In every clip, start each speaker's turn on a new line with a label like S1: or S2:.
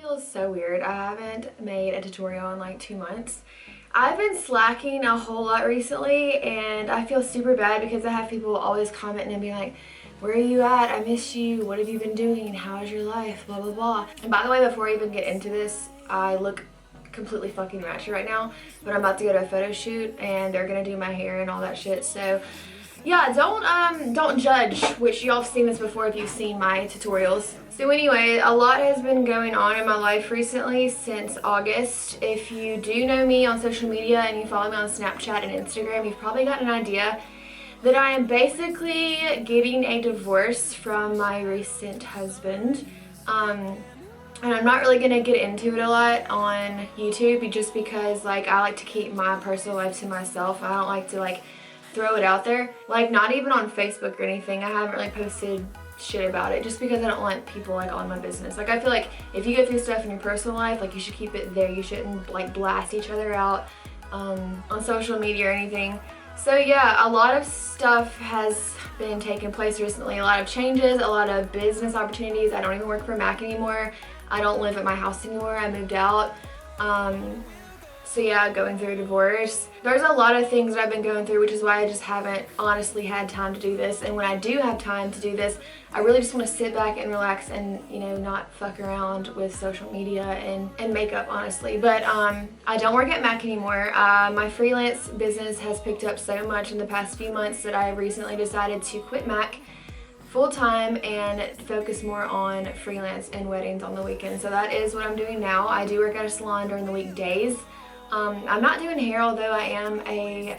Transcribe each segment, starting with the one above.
S1: Feels so weird. I haven't made a tutorial in like 2 months. I've been slacking a whole lot recently and I feel super bad because I have people always commenting and being like, where are you at? I miss you. What have you been doing? How's your life? Blah, blah, blah. And by the way, before I even get into this, I look completely fucking ratchet right now, but I'm about to go to a photo shoot and they're gonna do my hair and all that shit. So yeah, don't judge, which y'all have seen this before if you've seen my tutorials. So anyway, a lot has been going on in my life recently since August. If you do know me on social media and you follow me on Snapchat and Instagram, you've probably got an idea that I am basically getting a divorce from my recent husband. And I'm not really gonna get into it a lot on YouTube just because like I like to keep my personal life to myself. I don't like to like throw it out there. Like not even on Facebook or anything. I haven't really posted shit about it just because I don't want people like on my business. Like I feel like if you go through stuff in your personal life, like you should keep it there. You shouldn't like blast each other out on social media or anything. So yeah, a lot of stuff has been taking place recently. A lot of changes, a lot of business opportunities. I don't even work for Mac anymore. I don't live at my house anymore. I moved out. So yeah, going through a divorce. There's a lot of things that I've been going through, which is why I just haven't honestly had time to do this. And when I do have time to do this, I really just want to sit back and relax and, you know, not fuck around with social media and makeup, honestly. But I don't work at Mac anymore. My freelance business has picked up so much in the past few months that I recently decided to quit Mac full-time and focus more on freelance and weddings on the weekends. So that is what I'm doing now. I do work at a salon during the weekdays. I'm not doing hair, although I am a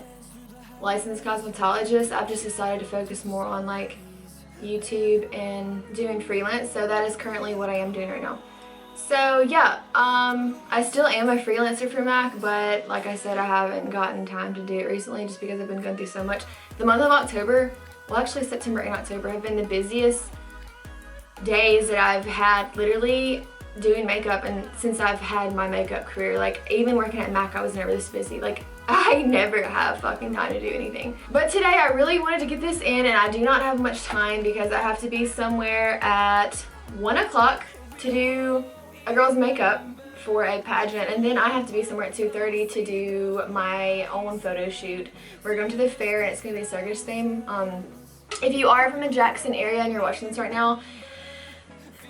S1: licensed cosmetologist. I've just decided to focus more on like YouTube and doing freelance. So that is currently what I am doing right now. So yeah, I still am a freelancer for Mac, but like I said, I haven't gotten time to do it recently just because I've been going through so much. The month of October, well actually September and October have been the busiest days that I've had literally doing makeup and since I've had my makeup career. Like even working at Mac, I was never this busy. Like I never have fucking time to do anything. But today I really wanted to get this in and I do not have much time because I have to be somewhere at 1 o'clock to do a girl's makeup for a pageant, and then I have to be somewhere at 2:30 to do my own photo shoot. We're going to the fair and it's going to be a circus theme. If you are from the Jackson area and you're watching this right now,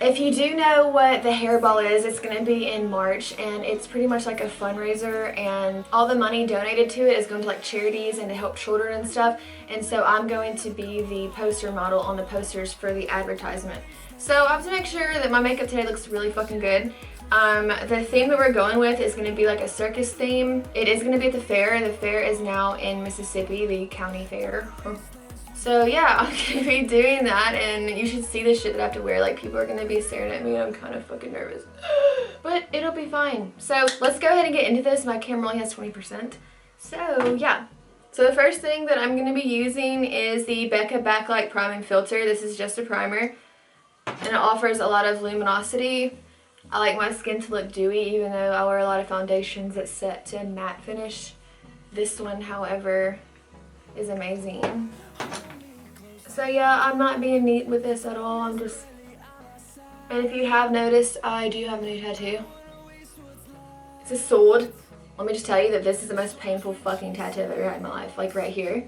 S1: if you do know what the hairball is, it's going to be in March and it's pretty much like a fundraiser and all the money donated to it is going to like charities and to help children and stuff. And so I'm going to be the poster model on the posters for the advertisement. So I have to make sure that my makeup today looks really fucking good. The theme that we're going with is going to be like a circus theme. It is going to be at the fair. The fair is now in Mississippi, the county fair. So yeah, I'm going to be doing that and you should see the shit that I have to wear. Like people are going to be staring at me and I'm kind of fucking nervous. But it'll be fine. So let's go ahead and get into this. My camera only has 20%. So yeah. So the first thing that I'm going to be using is the Becca Backlight Priming Filter. This is just a primer and it offers a lot of luminosity. I like my skin to look dewy even though I wear a lot of foundations that's set to matte finish. This one, however, is amazing. So yeah, I'm not being neat with this at all. And if you have noticed, I do have a new tattoo. It's a sword. Let me just tell you that this is the most painful fucking tattoo I've ever had in my life. Like right here.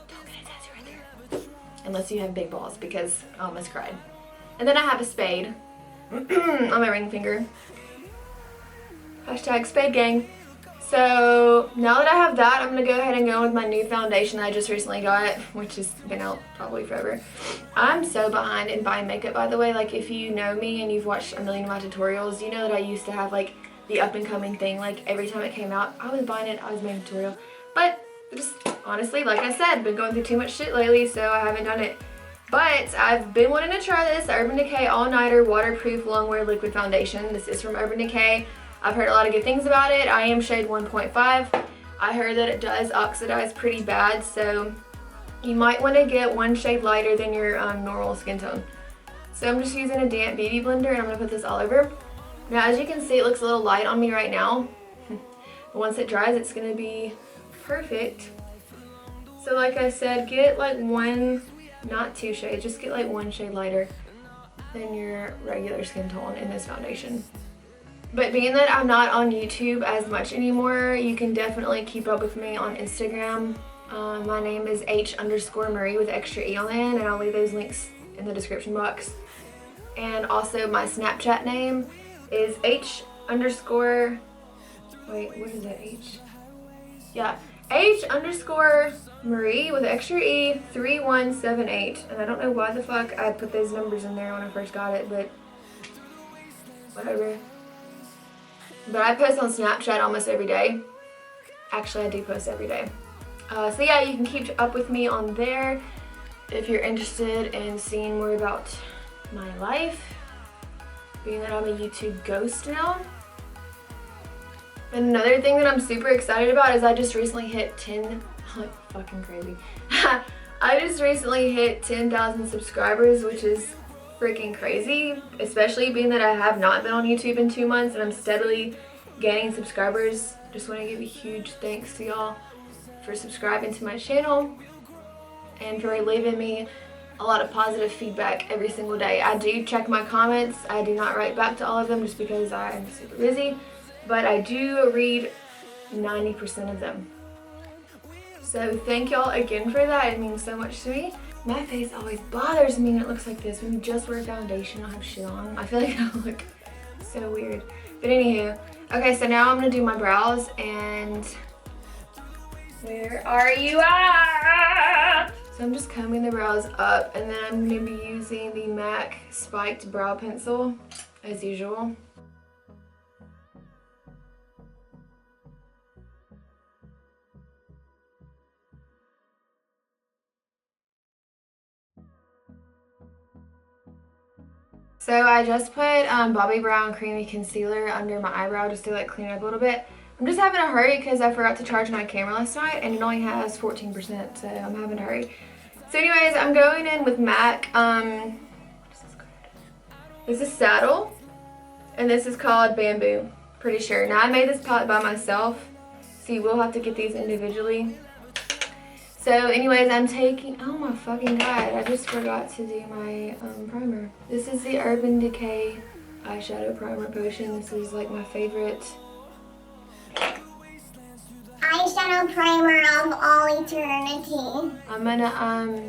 S1: Don't get a tattoo right there. Unless you have big balls, because I almost cried. And then I have a spade on my ring finger. Hashtag spade gang. So now that I have that, I'm going to go ahead and go with my new foundation I just recently got, which has been out probably forever. I'm so behind in buying makeup, by the way. Like if you know me and you've watched a million of my tutorials, you know that I used to have like the up and coming thing. Like every time it came out, I was buying it, I was making a tutorial. But just honestly, like I said, been going through too much shit lately, so I haven't done it. But I've been wanting to try this Urban Decay All Nighter Waterproof Longwear Liquid Foundation. This is from Urban Decay. I've heard a lot of good things about it. I am shade 1.5. I heard that it does oxidize pretty bad, so you might want to get one shade lighter than your normal skin tone. So I'm just using a damp beauty blender and I'm going to put this all over. Now as you can see, it looks a little light on me right now. But once it dries, it's going to be perfect. So like I said, get like one, not two shades, just get like one shade lighter than your regular skin tone in this foundation. But being that I'm not on YouTube as much anymore, you can definitely keep up with me on Instagram. My name is h_Marie with extra E on the end, and I'll leave those links in the description box. And also my Snapchat name is h_, wait, what is it, H? Yeah, h_Marie with extra E 3178. And I don't know why the fuck I put those numbers in there when I first got it, but whatever. But I post on Snapchat almost every day. Actually, I do post every day. So yeah, you can keep up with me on there if you're interested in seeing more about my life, being that I'm a YouTube ghost now. And another thing that I'm super excited about is I just recently hit 10, like fucking crazy. I just recently hit 10,000 subscribers, which is freaking crazy, especially being that I have not been on YouTube in 2 months and I'm steadily gaining subscribers. Just want to give a huge thanks to y'all for subscribing to my channel and for leaving me a lot of positive feedback every single day. I do check my comments. I do not write back to all of them just because I am super busy, but I do read 90% of them. So thank y'all again for that. It means so much to me. My face always bothers me when it looks like this. When you just wear foundation, I don't have shit on. I feel like I look so weird. But anywho, okay, so now I'm gonna do my brows, and where are you at? So I'm just combing the brows up, and then I'm gonna be using the MAC spiked brow pencil as usual. So I just put Bobbi Brown Creamy Concealer under my eyebrow just to like clean it up a little bit. I'm just having to hurry because I forgot to charge my camera last night and it only has 14%, so I'm having to hurry. So anyways, I'm going in with MAC. This is Saddle, and this is called Bamboo, pretty sure. Now I made this palette by myself, so you will have to get these individually. So anyways, I'm taking, oh my fucking god, I just forgot to do my primer. This is the Urban Decay eyeshadow primer potion. This is like my favorite
S2: eyeshadow primer of all eternity.
S1: I'm gonna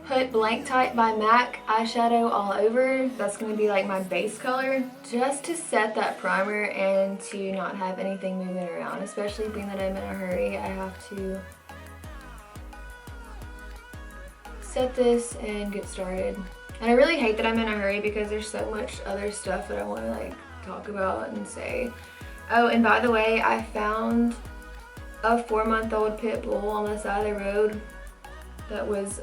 S1: put Blank Type by MAC eyeshadow all over. That's gonna be like my base color, just to set that primer and to not have anything moving around, especially being that I'm in a hurry. I have to set this and get started. And I really hate that I'm in a hurry because there's so much other stuff that I want to like talk about and say. Oh, and by the way, I found a 4-month-old pit bull on the side of the road that was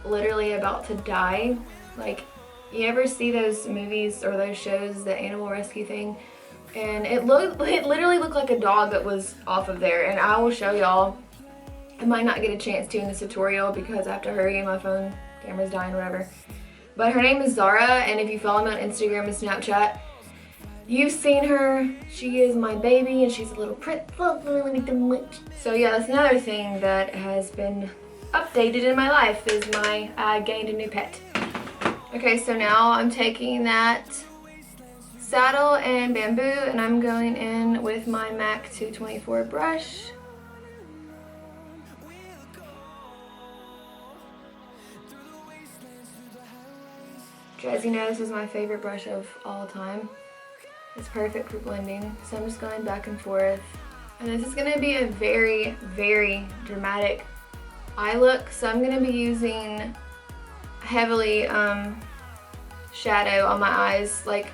S1: literally about to die. Like, you ever see those movies or those shows, the animal rescue thing? And it literally looked like a dog that was off of there, and I will show y'all. I might not get a chance to in this tutorial because I have to hurry and my phone camera's dying or whatever. But her name is Zara, and if you follow me on Instagram and Snapchat, you've seen her. She is my baby and she's a little prince. So yeah, that's another thing that has been updated in my life is I gained a new pet. Okay, so now I'm taking that Saddle and Bamboo and I'm going in with my MAC 224 brush. As you know, this is my favorite brush of all time. It's perfect for blending. So I'm just going back and forth. And this is gonna be a very, very dramatic eye look. So I'm gonna be using heavily shadow on my eyes. Like,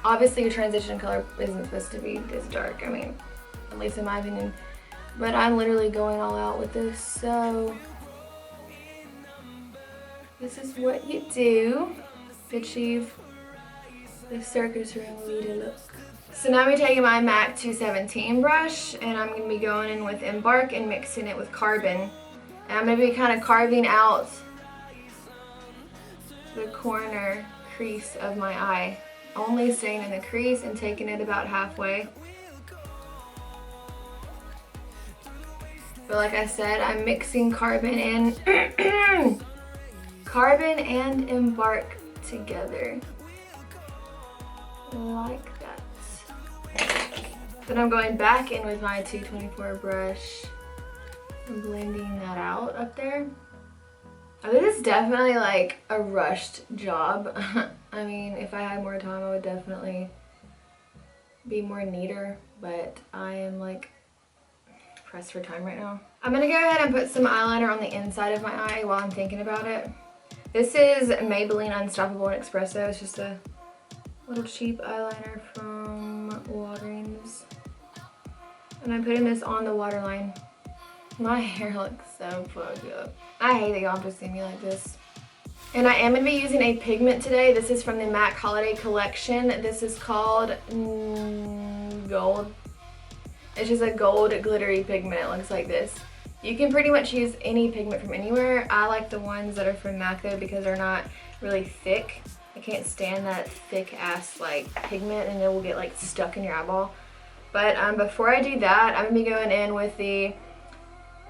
S1: obviously your transition color isn't supposed to be this dark. I mean, at least in my opinion. But I'm literally going all out with this. So this is what you do to achieve the circus ring leader look. So now I'm taking my MAC 217 brush and I'm going to be going in with Embark and mixing it with Carbon. And I'm going to be kind of carving out the corner crease of my eye. Only staying in the crease and taking it about halfway. But like I said, I'm mixing Carbon and Carbon and Embark together. like that. Then I'm going back in with my 224 brush and blending that out up there. I mean, this is definitely like a rushed job. I mean, if I had more time, I would definitely be more neater, but I am like pressed for time right now. I'm gonna go ahead and put some eyeliner on the inside of my eye while I'm thinking about it. This is Maybelline Unstoppable and Espresso. It's just a little cheap eyeliner from Walgreens. And I'm putting this on the waterline. My hair looks so fucked up. I hate that y'all have to see me like this. And I am going to be using a pigment today. This is from the MAC Holiday Collection. This is called Gold. It's just a gold glittery pigment. It looks like this. You can pretty much use any pigment from anywhere. I like the ones that are from MAC though because they're not really thick. I can't stand that thick ass like pigment and it will get like stuck in your eyeball. But before I do that, I'm going to be going in with the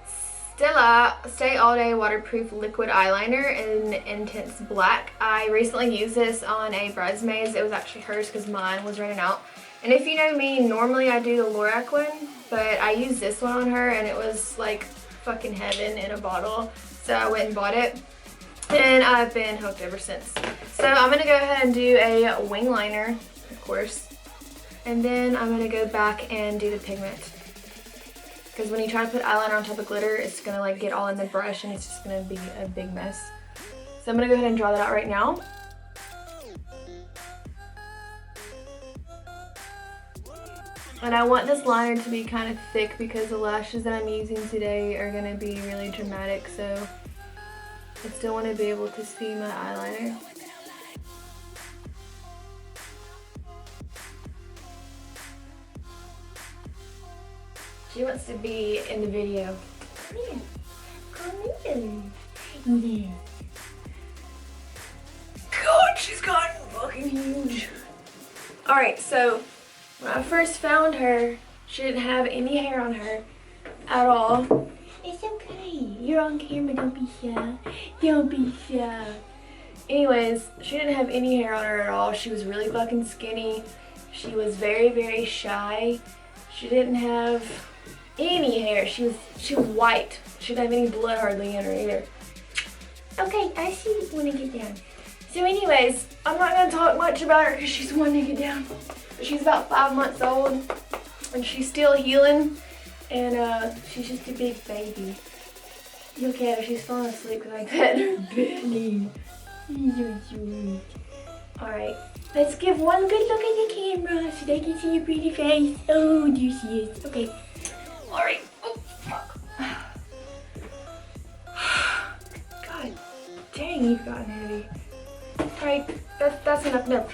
S1: Stella Stay All Day Waterproof Liquid Eyeliner in Intense Black. I recently used this on a bridesmaid's. It was actually hers because mine was running out. And if you know me, normally I do the Lorac one, but I used this one on her and it was like fucking heaven in a bottle. So I went and bought it and I've been hooked ever since. So I'm going to go ahead and do a wing liner, of course. And then I'm going to go back and do the pigment. Because when you try to put eyeliner on top of glitter, it's going to like get all in the brush and it's just going to be a big mess. So I'm going to go ahead and draw that out right now. And I want this liner to be kind of thick because the lashes that I'm using today are going to be really dramatic. So I still want to be able to see my eyeliner. She wants to be in the video. Come here. Come here. Yeah. God, she's gotten fucking huge. Alright, so when I first found her, she didn't have any hair on her at all. It's okay. You're on camera. Don't be shy. Don't be shy. Anyways, she didn't have any hair on her at all. She was really fucking skinny. She was very, very shy. She didn't have any hair. She was white. She didn't have any blood hardly in her either. Okay, I see you want to get down. So anyways, I'm not going to talk much about her because she's wanting to get down. But she's about 5 months old and she's still healing and she's just a big baby. Look at her, she's falling asleep because I pet her belly. Alright, let's give one good look at the camera so they can see your pretty face. Oh, there she is. Okay. Alright. Oh, fuck. God dang, you've gotten heavy. Alright, that's enough. No.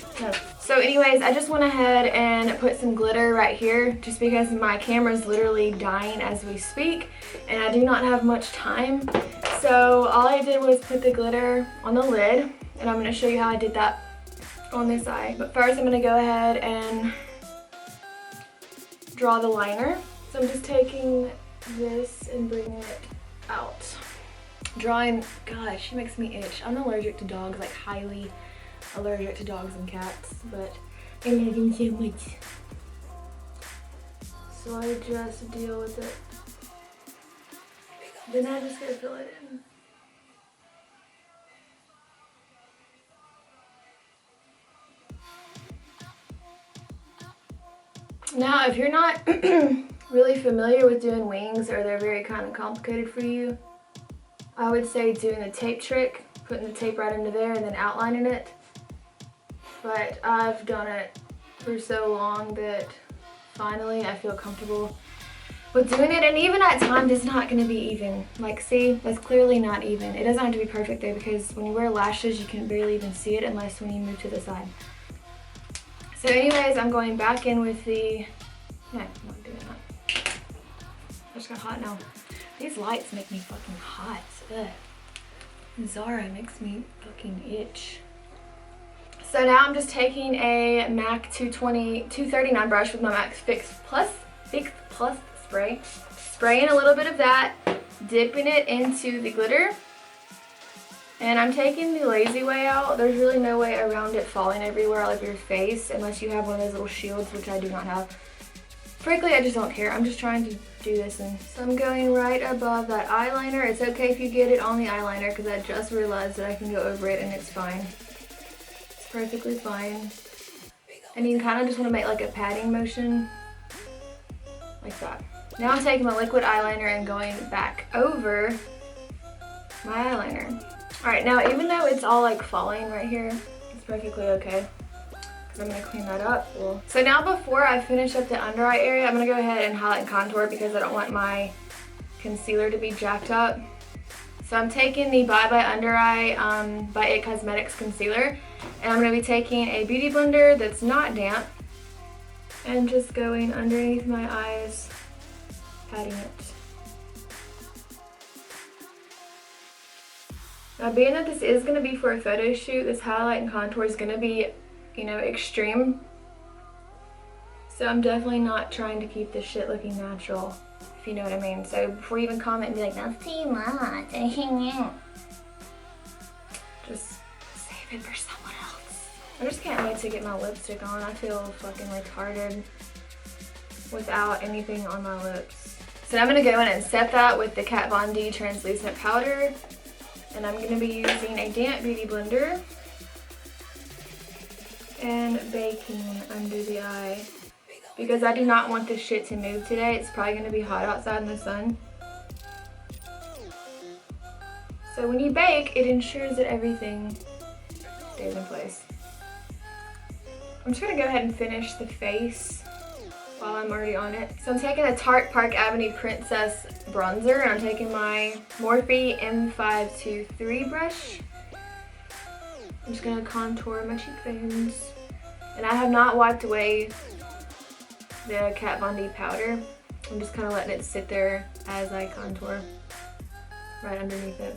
S1: So anyways, I just went ahead and put some glitter right here just because my camera is literally dying as we speak and I do not have much time. So all I did was put the glitter on the lid and I'm going to show you how I did that on this eye. But first I'm going to go ahead and draw the liner. So I'm just taking this and bringing it out. Drawing, God, she makes me itch. I'm allergic to dogs, like highly allergic to dogs and cats, but I love them so much. So I just deal with it. Then I just gotta fill it in. Now, if you're not really familiar with doing wings or they're very kind of complicated for you, I would say doing the tape trick, putting the tape right into there and then outlining it. But I've done it for so long that finally I feel comfortable with doing it. And even at times it's not going to be even. Like, see, that's clearly not even. It doesn't have to be perfect there because when you wear lashes you can barely even see it unless when you move to the side. So anyways, I'm going back in with the, no, I'm not doing that. I just got hot now. These lights make me fucking hot. Ugh. Zara makes me fucking itch. So now I'm just taking a MAC 239 brush with my MAC Fix Plus spray. Spraying a little bit of that, dipping it into the glitter, And I'm taking the lazy way out. There's really no way around it falling everywhere all over your face unless you have one of those little shields, which I do not have. Frankly, I just don't care. I'm just trying to do this. And so I'm going right above that eyeliner. It's okay if you get it on the eyeliner because I just realized that I can go over it and it's fine. It's perfectly fine. And you kind of just want to make like a patting motion. Like that. Now I'm taking my liquid eyeliner and going back over my eyeliner. Alright, now even though it's all like falling right here, it's perfectly okay. Because I'm going to clean that up. So now before I finish up the under eye area, I'm going to go ahead and highlight and contour because I don't want my concealer to be jacked up. So I'm taking the Bye Bye Under Eye by It Cosmetics concealer. And I'm going to be taking a beauty blender that's not damp. And just going underneath my eyes, patting it. Now being that this is going to be for a photo shoot, this highlight and contour is going to be, you know, extreme. So I'm definitely not trying to keep this shit looking natural, if you know what I mean. So before you even comment and be like, that's too much, just save it for someone else. I just can't wait to get my lipstick on. I feel fucking retarded without anything on my lips. So now I'm going to go in and set that with the Kat Von D translucent powder. And I'm going to be using a damp beauty blender and baking under the eye because I do not want this shit to move today. It's probably going to be hot outside in the sun. So when you bake, it ensures that everything stays in place. I'm just going to go ahead and finish the face while I'm already on it. So I'm taking a Tarte Park Avenue Princess bronzer and I'm taking my Morphe M523 brush. I'm just going to contour my cheekbones. And I have not wiped away the Kat Von D powder. I'm just kind of letting it sit there as I contour right underneath it.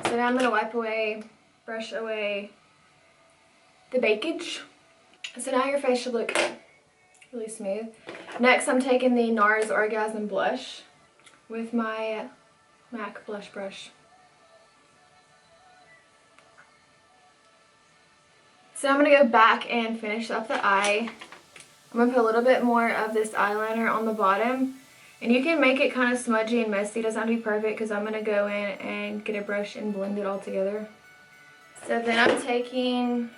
S1: So now I'm going to wipe away, brush away the bakage. So now your face should look really smooth. Next I'm taking the NARS Orgasm Blush with my MAC blush brush. So I'm going to go back and finish up the eye. I'm going to put a little bit more of this eyeliner on the bottom. And you can make it kind of smudgy and messy. It doesn't have to be perfect because I'm going to go in and get a brush and blend it all together. So then I'm taking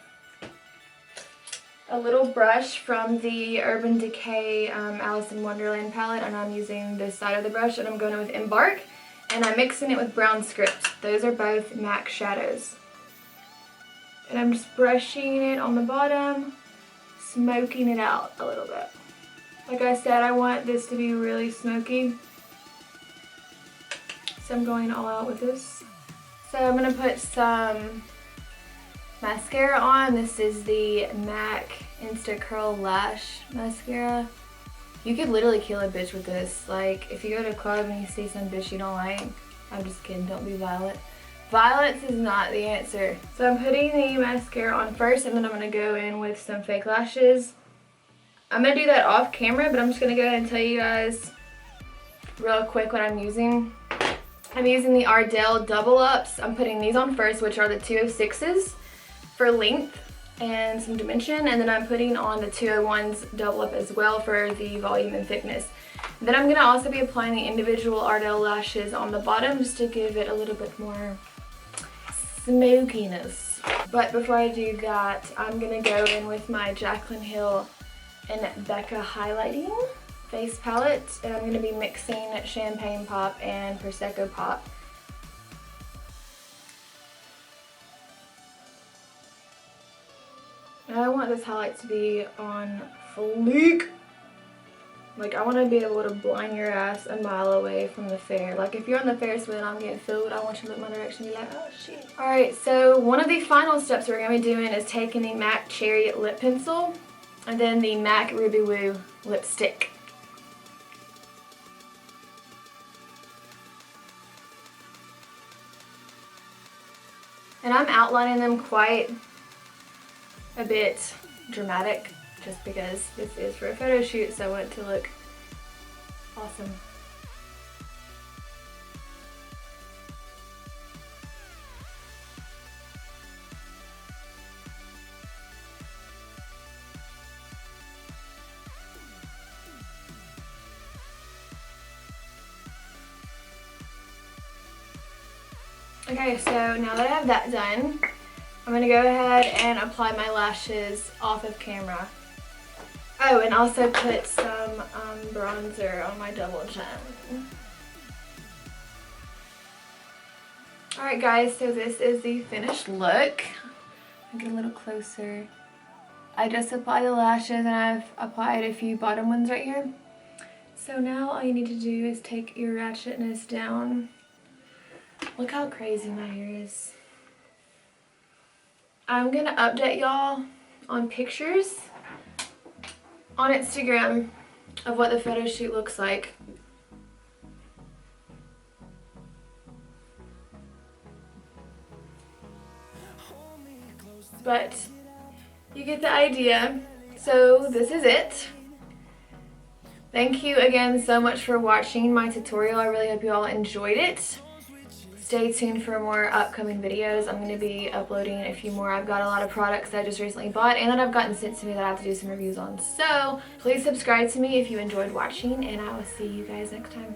S1: a little brush from the Urban Decay Alice in Wonderland palette. And I'm using this side of the brush and I'm going in with Embark. And I'm mixing it with Brown Script. Those are both MAC shadows. And I'm just brushing it on the bottom, smoking it out a little bit. Like I said, I want this to be really smoky. So I'm going all out with this. So I'm going to put some mascara on. This is the MAC Insta Curl Lash Mascara. You could literally kill a bitch with this. Like, if you go to a club and you see some bitch you don't like, I'm just kidding, don't be violent. Violence is not the answer. So I'm putting the mascara on first and then I'm going to go in with some fake lashes. I'm going to do that off camera, but I'm just going to go ahead and tell you guys real quick what I'm using. I'm using the Ardell Double Ups. I'm putting these on first, which are the 206s for length and some dimension. And then I'm putting on the 201s Double Up as well for the volume and thickness. Then I'm going to also be applying the individual Ardell lashes on the bottom just to give it a little bit more smokiness. But before I do that, I'm going to go in with my Jaclyn Hill and Becca Highlighting face palette, and I'm going to be mixing Champagne Pop and Prosecco Pop. And I want this highlight to be on fleek. Like, I want to be able to blind your ass a mile away from the fair. Like, if you're on the Ferris wheel and I'm getting food, I want you to look my direction and be like, oh shit. Alright, so one of the final steps we're going to be doing is taking the MAC Cherry Lip Pencil. And then the MAC Ruby Woo lipstick. And I'm outlining them quite a bit dramatic just because this is for a photo shoot, so I want it to look awesome. Okay, so now that I have that done, I'm gonna go ahead and apply my lashes off of camera. Oh, and also put some bronzer on my double chin. Alright guys, so this is the finished look. I'll get a little closer. I just applied the lashes and I've applied a few bottom ones right here. So now all you need to do is take your ratchetness down. Look how crazy my hair is. I'm gonna update y'all on pictures on Instagram of what the photo shoot looks like. But you get the idea. So this is it. Thank you again so much for watching my tutorial. I really hope you all enjoyed it. Stay tuned for more upcoming videos. I'm going to be uploading a few more. I've got a lot of products that I just recently bought and that I've gotten sent to me that I have to do some reviews on. So please subscribe to me if you enjoyed watching, and I will see you guys next time.